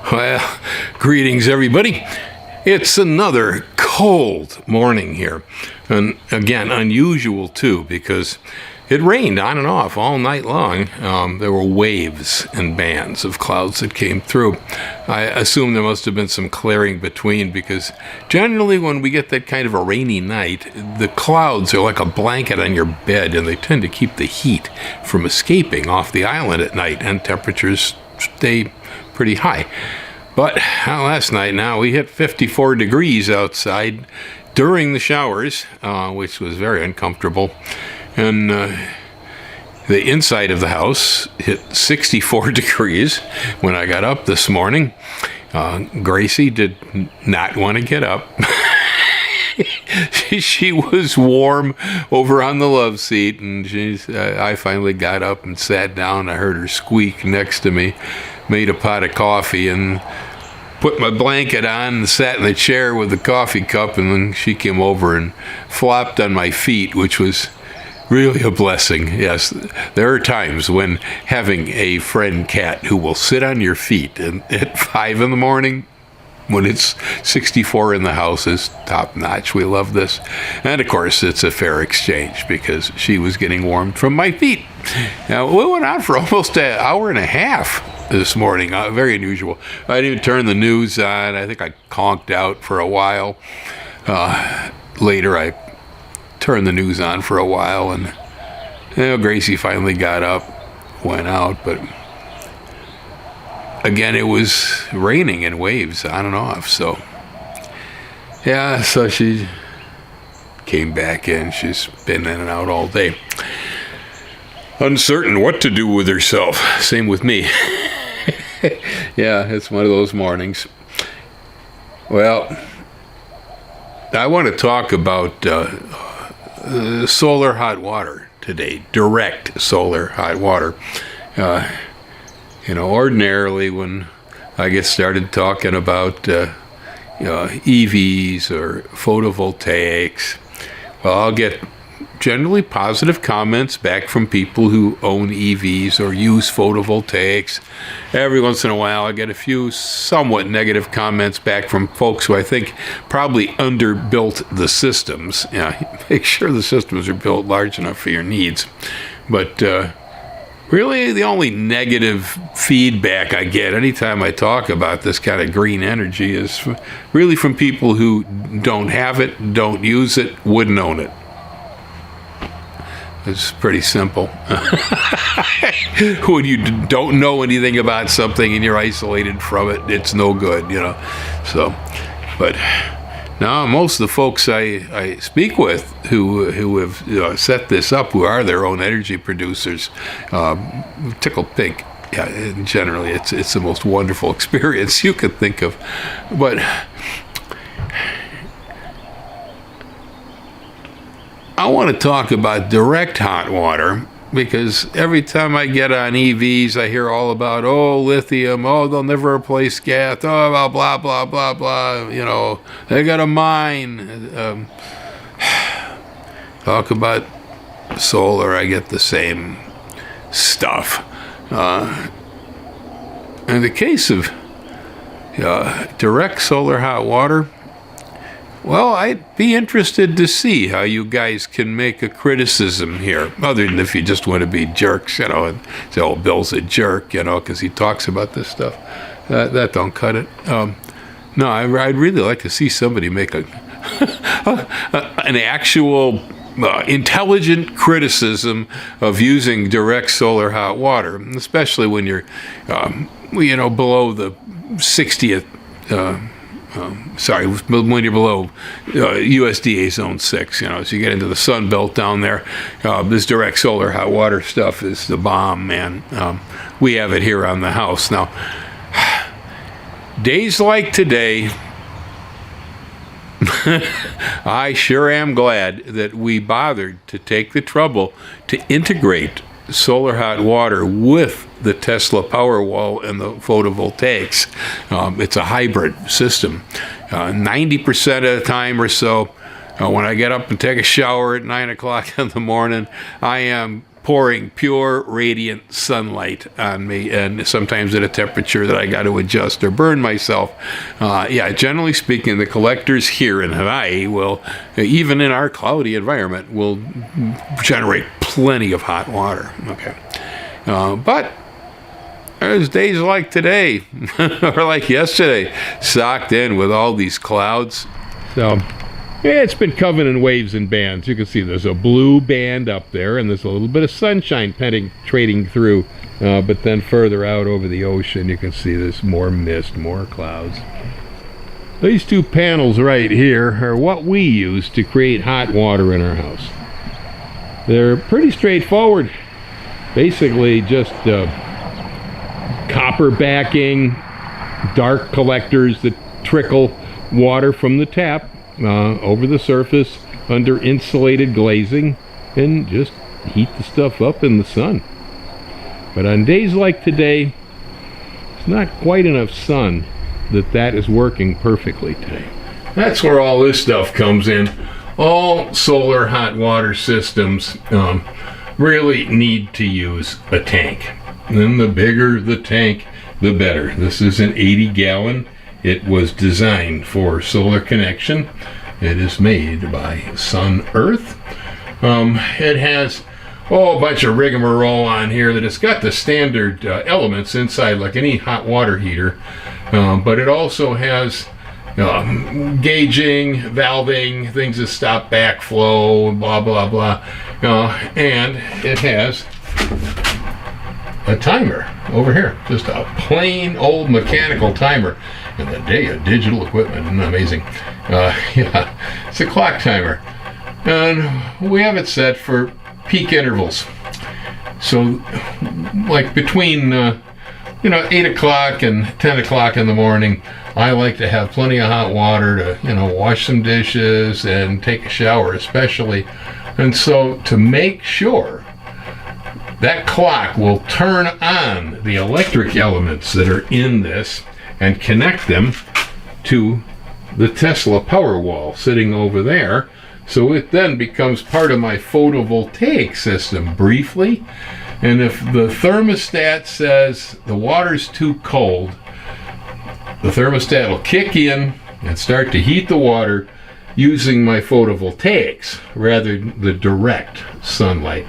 Well, greetings, everybody. It's another cold morning here. And again, unusual too, because it rained on and off all night long. There were waves and bands of clouds that came through. I assume there must have been some clearing between, because generally when we get that kind of a rainy night, the clouds are like a blanket on your bed, and they tend to keep the heat from escaping off the island at night, and temperatures stay pretty high. But last night now we hit 54 degrees outside during the showers, which was very uncomfortable. And the inside of the house hit 64 degrees when I got up this morning. Gracie did not want to get up. She was warm over on the love seat, and I finally got up and sat down. I heard her squeak next to me, made a pot of coffee, and put my blanket on and sat in the chair with the coffee cup, and then she came over and flopped on my feet, which was really a blessing. Yes, there are times when having a friend cat who will sit on your feet at 5 in the morning when it's 64 in the house is top notch. We love this. And of course, it's a fair exchange because she was getting warmed from my feet. Now, we went on for almost an hour and a half this morning. Very unusual. I didn't even turn the news on. I think I conked out for a while. Later, I turned the news on for a while, and Gracie finally got up, went out, but again, it was raining and waves on and off. So she came back in. She's been in and out all day, uncertain what to do with herself. Same with me. Yeah, it's one of those mornings. Well, I want to talk about solar hot water today, direct solar hot water. Ordinarily when I get started talking about EVs or photovoltaics, well, I'll get generally positive comments back from people who own EVs or use photovoltaics. Every once in a while, I get a few somewhat negative comments back from folks who I think probably underbuilt the systems. Make sure the systems are built large enough for your needs. But really, the only negative feedback I get anytime I talk about this kind of green energy is really from people who don't have it, don't use it, wouldn't own it. It's pretty simple. When you don't know anything about something and you're isolated from it, it's no good, So, but now most of the folks I speak with who have set this up, who are their own energy producers, tickle pink. Yeah, generally it's the most wonderful experience you could think of. But I want to talk about direct hot water, because every time I get on EVs, I hear all about, lithium, they'll never replace gas, blah, blah, blah, blah, blah, they got a mine. Talk about solar, I get the same stuff. In the case of direct solar hot water, well, I'd be interested to see how you guys can make a criticism here, other than if you just want to be jerks, and say, Bill's a jerk, because he talks about this stuff. That don't cut it. No, I'd really like to see somebody make an actual intelligent criticism of using direct solar hot water, especially when you're, below the 60th. When you're below USDA Zone 6, as you get into the Sun Belt down there, this direct solar hot water stuff is the bomb, man. We have it here on the house. Now, days like today, I sure am glad that we bothered to take the trouble to integrate solar hot water with the Tesla Powerwall and the photovoltaics. It's a hybrid system. 90% of the time or so, when I get up and take a shower at 9 o'clock in the morning, I am pouring pure radiant sunlight on me, and sometimes at a temperature that I got to adjust or burn myself. Yeah, generally speaking, the collectors here in Hawaii will, even in our cloudy environment, will generate plenty of hot water. Okay, but there's days like today or like yesterday, socked in with all these clouds. So yeah, it's been coming in waves and bands. You can see there's a blue band up there, and there's a little bit of sunshine penetrating through. But then further out over the ocean, you can see there's more mist, more clouds. These two panels right here are what we use to create hot water in our house. They're pretty straightforward. Basically just copper backing, dark collectors that trickle water from the tap over the surface under insulated glazing, and just heat the stuff up in the sun. But on days like today, it's not quite enough sun that is working perfectly today. That's where all this stuff comes in. All solar hot water systems really need to use a tank. And the bigger the tank, the better. This is an 80-gallon. It was designed for solar connection. It is made by Sun Earth. It has a bunch of rigmarole on here that it's got the standard elements inside like any hot water heater, but it also has gauging, valving, things that stop backflow, blah, blah, blah. And it has a timer over here, just a plain old mechanical timer. In the day of digital equipment, isn't that amazing? Yeah, it's a clock timer, and we have it set for peak intervals. So, like between 8 o'clock and 10 o'clock in the morning, I like to have plenty of hot water to wash some dishes and take a shower, especially. And so, to make sure that clock will turn on the electric elements that are in this and connect them to the Tesla Powerwall sitting over there. So it then becomes part of my photovoltaic system briefly. And if the thermostat says the water's too cold, the thermostat will kick in and start to heat the water using my photovoltaics rather than the direct sunlight.